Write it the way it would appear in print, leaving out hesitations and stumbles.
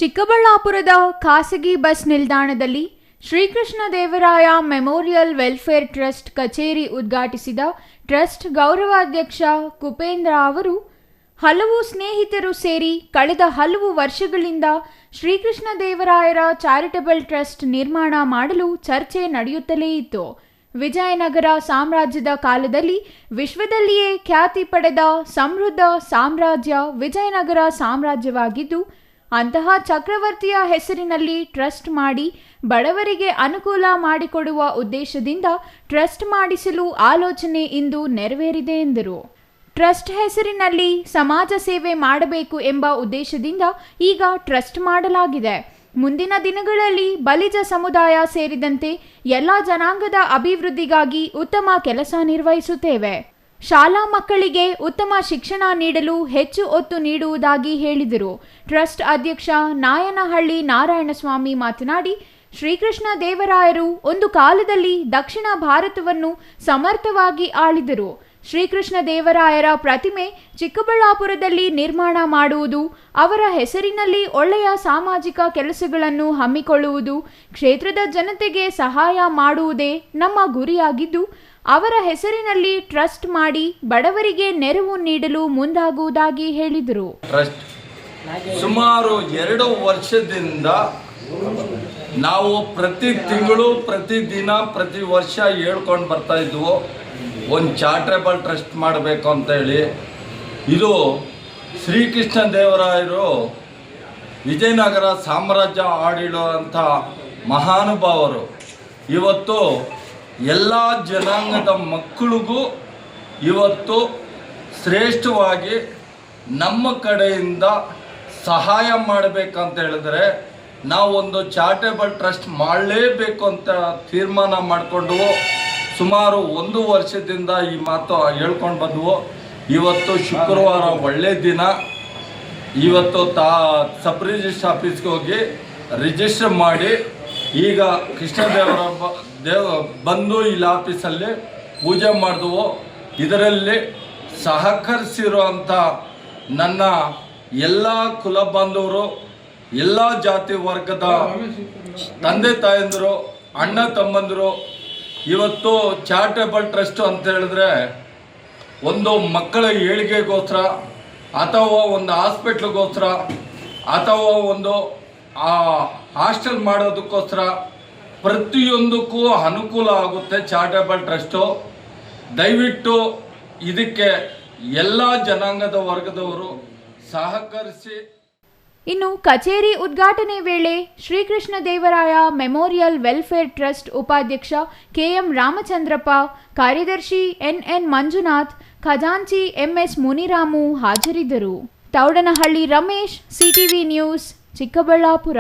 ಚಿಕ್ಕಬಳ್ಳಾಪುರದ ಖಾಸಗಿ ಬಸ್ ನಿಲ್ದಾಣದಲ್ಲಿ ಶ್ರೀಕೃಷ್ಣದೇವರಾಯ ಮೆಮೋರಿಯಲ್ ವೆಲ್ಫೇರ್ ಟ್ರಸ್ಟ್ ಕಚೇರಿ ಉದ್ಘಾಟಿಸಿದ ಟ್ರಸ್ಟ್ ಗೌರವಾಧ್ಯಕ್ಷ ಕುಪೇಂದ್ರ ಅವರು ಹಲವು ಸ್ನೇಹಿತರು ಸೇರಿ ಕಳೆದ ಹಲವು ವರ್ಷಗಳಿಂದ ಶ್ರೀಕೃಷ್ಣದೇವರಾಯರ ಚಾರಿಟಬಲ್ ಟ್ರಸ್ಟ್ ನಿರ್ಮಾಣ ಮಾಡಲು ಚರ್ಚೆ ನಡೆಯುತ್ತಲೇ ಇತ್ತು. ವಿಜಯನಗರ ಸಾಮ್ರಾಜ್ಯದ ಕಾಲದಲ್ಲಿ ವಿಶ್ವದಲ್ಲಿಯೇ ಖ್ಯಾತಿ ಪಡೆದ ಸಮೃದ್ಧ ಸಾಮ್ರಾಜ್ಯ ವಿಜಯನಗರ ಸಾಮ್ರಾಜ್ಯವಾಗಿದ್ದು, ಅಂತಹ ಚಕ್ರವರ್ತಿಯ ಹೆಸರಿನಲ್ಲಿ ಟ್ರಸ್ಟ್ ಮಾಡಿ ಬಡವರಿಗೆ ಅನುಕೂಲ ಮಾಡಿಕೊಡುವ ಉದ್ದೇಶದಿಂದ ಟ್ರಸ್ಟ್ ಮಾಡಿಸಲು ಆಲೋಚನೆ ಇಂದು ನೆರವೇರಿದೆ ಎಂದರು. ಟ್ರಸ್ಟ್ ಹೆಸರಿನಲ್ಲಿ ಸಮಾಜ ಸೇವೆ ಮಾಡಬೇಕು ಎಂಬ ಉದ್ದೇಶದಿಂದ ಈಗ ಟ್ರಸ್ಟ್ ಮಾಡಲಾಗಿದೆ. ಮುಂದಿನ ದಿನಗಳಲ್ಲಿ ಬಲಿಜ ಸಮುದಾಯ ಸೇರಿದಂತೆ ಎಲ್ಲ ಜನಾಂಗದ ಅಭಿವೃದ್ಧಿಗಾಗಿ ಉತ್ತಮ ಕೆಲಸ ನಿರ್ವಹಿಸುತ್ತೇವೆ. ಶಾಲಾ ಮಕ್ಕಳಿಗೆ ಉತ್ತಮ ಶಿಕ್ಷಣ ನೀಡಲು ಹೆಚ್ಚು ಒತ್ತು ನೀಡುವುದಾಗಿ ಹೇಳಿದರು. ಟ್ರಸ್ಟ್ ಅಧ್ಯಕ್ಷ ನಾಯನಹಳ್ಳಿ ನಾರಾಯಣಸ್ವಾಮಿ ಮಾತನಾಡಿ, ಶ್ರೀಕೃಷ್ಣ ದೇವರಾಯರು ಒಂದು ಕಾಲದಲ್ಲಿ ದಕ್ಷಿಣ ಭಾರತವನ್ನು ಸಮರ್ಥವಾಗಿ ಆಳಿದರು. ಶ್ರೀಕೃಷ್ಣ ದೇವರಾಯರ ಪ್ರತಿಮೆ ಚಿಕ್ಕಬಳ್ಳಾಪುರದಲ್ಲಿ ನಿರ್ಮಾಣ ಮಾಡುವುದು, ಅವರ ಹೆಸರಿನಲ್ಲಿ ಒಳ್ಳೆಯ ಸಾಮಾಜಿಕ ಕೆಲಸಗಳನ್ನು ಹಮ್ಮಿಕೊಳ್ಳುವುದು, ಕ್ಷೇತ್ರದ ಜನತೆಗೆ ಸಹಾಯ ಮಾಡುವುದೇ ನಮ್ಮ ಗುರಿಯಾಗಿದ್ದು, ಅವರ ಹೆಸರಿನಲ್ಲಿ ಟ್ರಸ್ಟ್ ಮಾಡಿ ಬಡವರಿಗೆ ನೆರವು ನೀಡಲು ಮುಂದಾಗುವುದಾಗಿ ಹೇಳಿದರು. ಟ್ರಸ್ಟ್ ಸುಮಾರು 2 ವರ್ಷದಿಂದ ನಾವು ಪ್ರತಿ ತಿಂಗಳು, ಪ್ರತಿದಿನ, ಪ್ರತಿ ವರ್ಷ ಹೇಳ್ಕೊಂಡು ಬರ್ತಾ ಇದ್ವು, ಒಂದು ಚಾರಿಟಬಲ್ ಟ್ರಸ್ಟ್ ಮಾಡಬೇಕು ಅಂತೇಳಿ. ಇದು ಶ್ರೀಕೃಷ್ಣ ದೇವರಾಯರು ವಿಜಯನಗರ ಸಾಮ್ರಾಜ್ಯ ಆಳಿಡುವಂಥ ಮಹಾನುಭಾವರು. ಇವತ್ತು ಎಲ್ಲ ಜನಾಂಗದ ಮಕ್ಕಳಿಗೂ ಇವತ್ತು ಶ್ರೇಷ್ಠವಾಗಿ ನಮ್ಮ ಕಡೆಯಿಂದ ಸಹಾಯ ಮಾಡಬೇಕಂತ ಹೇಳಿದ್ರೆ ನಾವೊಂದು ಚಾರಿಟಬಲ್ ಟ್ರಸ್ಟ್ ಮಾಡಲೇಬೇಕು ಅಂತ ತೀರ್ಮಾನ ಮಾಡಿಕೊಂಡು ಸುಮಾರು 1 ವರ್ಷದಿಂದ ಈ ಮಾತು ಹೇಳ್ಕೊಂಡು ಬಂದವು. ಇವತ್ತು ಶುಕ್ರವಾರ ಒಳ್ಳೆ ದಿನ. ಇವತ್ತು ಸಬ್ ರಿಜಿಸ್ಟ್ರ್ ಆಫೀಸ್ಗೆ ಹೋಗಿ ರಿಜಿಸ್ಟರ್ ಮಾಡಿ ಈಗ ಕೃಷ್ಣದೇವರ ಬಂದು ಇಲ್ಲಿ ಆಫೀಸಲ್ಲಿ ಪೂಜೆ ಮಾಡಿದವು. ಇದರಲ್ಲಿ ಸಹಕರಿಸಿರುವಂಥ ನನ್ನ ಎಲ್ಲ ಕುಲ ಬಾಂಧವರು, ಎಲ್ಲ ಜಾತಿ ವರ್ಗದ ತಂದೆ ತಾಯಂದಿರು, ಅಣ್ಣ ತಮ್ಮಂದಿರು, ಇವತ್ತು ಚಾರಿಟಬಲ್ ಟ್ರಸ್ಟ್ ಅಂತ ಹೇಳಿದ್ರೆ ಒಂದು ಮಕ್ಕಳ ಏಳಿಗೆಗೋಸ್ಕರ ಅಥವಾ ಒಂದು ಹಾಸ್ಪಿಟ್ಲಿಗೋಸ್ಕರ ಅಥವಾ ಒಂದು ಹಾಸ್ಟೆಲ್ ಮಾಡೋದಕ್ಕೋಸ್ಕರ ಪ್ರತಿಯೊಂದಕ್ಕೂ ಅನುಕೂಲ ಆಗುತ್ತೆ ಚಾರಿಟಬಲ್ ಟ್ರಸ್ಟು. ದಯವಿಟ್ಟು ಇದಕ್ಕೆ ಎಲ್ಲ ಜನಾಂಗದ ವರ್ಗದವರು ಸಹಕರಿಸಿ. ಇನ್ನು ಕಚೇರಿ ಉದ್ಘಾಟನೆ ವೇಳೆ Srikrishna Devaraya memorial welfare trust ಉಪಾಧ್ಯಕ್ಷ ಕೆಎಂ ರಾಮಚಂದ್ರಪ್ಪ, ಕಾರ್ಯದರ್ಶಿ ಎನ್ಎನ್ ಮಂಜುನಾಥ್, ಖಜಾಂಚಿ ಎಂಎಸ್ ಮುನಿರಾಮು ಹಾಜರಿದ್ದರು. Taudanahalli Ramesh, CTV news, Chikkaballapur.